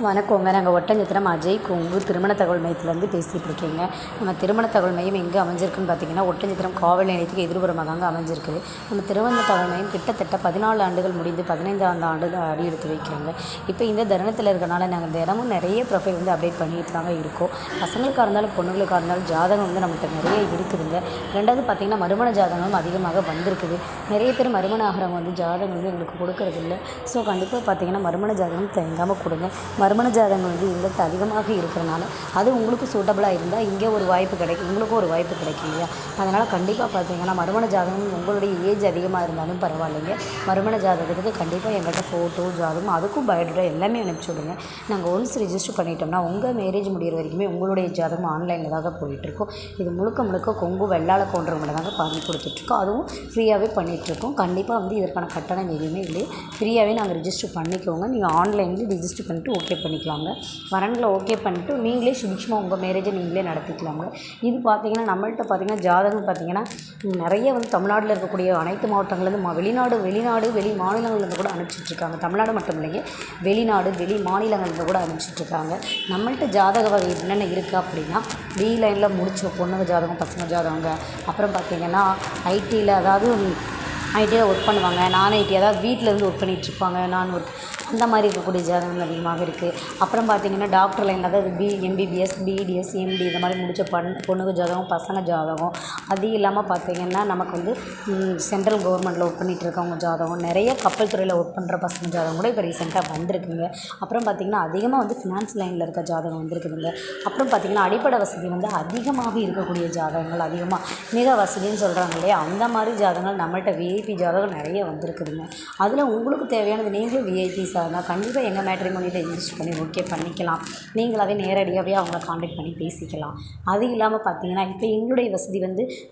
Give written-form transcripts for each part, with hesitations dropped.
வணக்கங்க. நாங்கள் ஒட்டஞ்சத்திரம் அஜய் கொங்கு திருமண தகவல் மையத்திலேருந்து பேசிகிட்டு இருக்கேங்க. நம்ம திருமண தகவல் மையம் எங்கே அமைஞ்சிருக்குன்னு பார்த்தீங்கன்னா, ஒட்டஞ்சத்திரம் காவல் நிலையத்துக்கு எதிர்புறமாக தாங்க அமைஞ்சிருக்குது. நம்ம திருமண தகவல் மையம் கிட்டத்தட்ட 14 ஆண்டுகள் முடிந்து 15ஆவது ஆண்டில் அடி எடுத்து வைக்கிறோங்க. இப்போ இந்த தருணத்தில் இருக்கிறனால நாங்கள் தினமும் நிறைய ப்ரொஃபைல் அப்டேட் பண்ணிட்டு தாங்க இருக்கோம். பசங்களுக்காக இருந்தாலும் பொண்ணுங்களுக்காக இருந்தாலும் ஜாதகம் நம்மகிட்ட நிறைய இருக்குதுங்க. ரெண்டாவது பார்த்திங்கன்னா, மறுமண ஜாதகமும் அதிகமாக வந்திருக்குது. நிறைய பேர் மறுமணம் ஆகிறவங்க ஜாதகம் எங்களுக்கு கொடுக்கறதில்ல. ஸோ கண்டிப்பாக பார்த்திங்கன்னா, மறுமண ஜாதகம் தேங்காமல் கொடுங்க. மறுமண ஜாதகம் எங்கள்கிட்ட அதிகமாக இருக்கிறனால அது உங்களுக்கு சூட்டபுளாக இருந்தால் இங்கே ஒரு வாய்ப்பு கிடைக்கும், உங்களுக்கும் ஒரு வாய்ப்பு கிடைக்கும் இல்லையா? அதனால் கண்டிப்பாக பார்த்தீங்கன்னா, மறுமண ஜாதகம் உங்களுடைய ஏஜ் அதிகமாக இருந்தாலும் பரவாயில்லைங்க. மறுமண ஜாதகத்துக்கு கண்டிப்பாக எங்கள்கிட்ட ஃபோட்டோ ஜாதகம் அதுக்கும் பயோடேட்டா எல்லாமே அனுப்பிச்சி விடுங்க. நாங்கள் ஒன்ஸ் ரிஜிஸ்டர் பண்ணிட்டோம்னா உங்கள் மேரேஜ் முடிகிற வரைக்குமே உங்களுடைய ஜாதகம் ஆன்லைனில் தாங்க போயிட்டுருக்கோம். இது முழுக்க கொங்கு வெள்ளாள கவுண்டர்கிட்ட தாங்க பண்ணி கொடுத்துட்ருக்கோம். அதுவும் ஃப்ரீயாகவே பண்ணிகிட்ருக்கோம். கண்டிப்பாக இதற்கான கட்டணம் எதுவுமே இல்லை. ஃப்ரீயாகவே நாங்கள் ரிஜிஸ்டர் பண்ணிக்கோங்க. நீங்கள் ஆன்லைனில் ரிஜிஸ்டர் பண்ணிட்டு ஓகே பண்ணிக்கலாங்க. வரன்களை ஓகே பண்ணிட்டு நீங்களே சுபிக்ஷமாக உங்கள் மேரேஜை நீங்களே நடத்திக்கலாங்க. இது பார்த்திங்கன்னா, நம்மள்கிட்ட பார்த்திங்கன்னா ஜாதகம் பார்த்திங்கன்னா நிறைய தமிழ்நாட்டில் இருக்கக்கூடிய அனைத்து மாவட்டங்கள்லேருந்து வெளி மாநிலங்கள்லேருந்து கூட அனுப்பிச்சிட்ருக்காங்க. தமிழ்நாடு மட்டும் இல்லைங்க, வெளி மாநிலங்கள்லேருந்து கூட அனுப்பிச்சிட்ருக்காங்க. நம்மள்கிட்ட ஜாதக வகை என்னென்ன இருக்குது அப்படின்னா, பி லைனில் முடிச்ச பொண்ணுங்க ஜாதகம், பசங்க ஜாதகங்க. அப்புறம் பார்த்திங்கன்னா ஐடியில், அதாவது ஐடியில் ஒர்க் பண்ணுவாங்க. நான் ஐடி, அதாவது வீட்டிலேருந்து ஒர்க் பண்ணிகிட்ருப்பாங்க. அந்த மாதிரி இருக்கக்கூடிய ஜாதகங்கள் அதிகமாக இருக்குது. அப்புறம் பார்த்திங்கன்னா, டாக்டர் லைனில், அதாவது எம்பிபிஎஸ், பிடிஎஸ், எம்டி இந்த மாதிரி முடித்த பொண்ணுங்க ஜாதகம், பசங்க ஜாதகம். அது இல்லாமல் பார்த்திங்கன்னா, நமக்கு சென்ட்ரல் கவர்மெண்ட்டில் ஒர்க் பண்ணிகிட்டு இருக்கவங்க ஜாதகம், நிறைய கப்பல் துறையில் ஒர்க் பண்ணுற பசங்க ஜாதகம் கூட இப்போ ரீசெண்டாக வந்திருக்குங்க. அப்புறம் பார்த்திங்கன்னா, அதிகமாக ஃபினான்ஸ் லைனில் இருக்க ஜாதகம் வந்திருக்குதுங்க. அப்புறம் பார்த்திங்கன்னா, அடிப்படை வசதி அதிகமாக இருக்கக்கூடிய ஜாதகங்கள், அதிகமாக மிக வசதின்னு சொல்கிறாங்க இல்லையா, அந்த மாதிரி ஜாதகங்கள் நம்மள்கிட்ட விஐபி ஜாதகம் நிறைய வந்திருக்குதுங்க. அதில் உங்களுக்கு தேவையானது நீங்களும் விஐபிஸாக இருந்தால் கண்டிப்பாக எங்கள் மேட்ரிமோனியில் ரிஜிஸ்டர் பண்ணி ஓகே பண்ணிக்கலாம். நீங்களாகவே நேரடியாகவே அவங்கள காண்டாக்ட் பண்ணி பேசிக்கலாம். அது இல்லாமல் பார்த்திங்கன்னா, இப்போ எங்களுடைய வசதி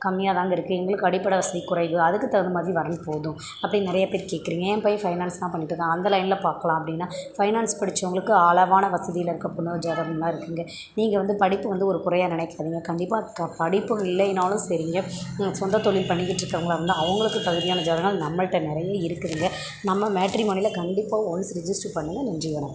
கம்மியாக தாங்க இருக்குது. எங்களுக்கு அடிப்படை வசதி குறைவு, அதுக்கு தகுந்த மாதிரி வரன் போதும் அப்படின்னு நிறைய பேர் கேட்குறீங்க. என் பையன் ஃபைனான்ஸ் தான் பண்ணிட்டு இருக்கான், அந்த லைனில் பார்க்கலாம் அப்படின்னா, ஃபைனான்ஸ் படித்தவங்களுக்கு அளவான வசதியில் இருக்க பொண்ணு ஜாதகம்லாம் இருக்குதுங்க. நீங்கள் படிப்பு ஒரு குறையாக நினைக்காதீங்க. கண்டிப்பாக படிப்பு இல்லைனாலும் சரிங்க, சொந்த தொழில் பண்ணிக்கிட்டு இருக்கவங்களா இருந்தால் அவங்களுக்கு தகுதியான ஜாதகங்கள் நம்மள்கிட்ட நிறைய இருக்குதுங்க. நம்ம மேட்ரிமோனியில் கண்டிப்பாக ஒன்ஸ் ரிஜிஸ்டர் பண்ணுங்கள். நன்றி, வணக்கம்.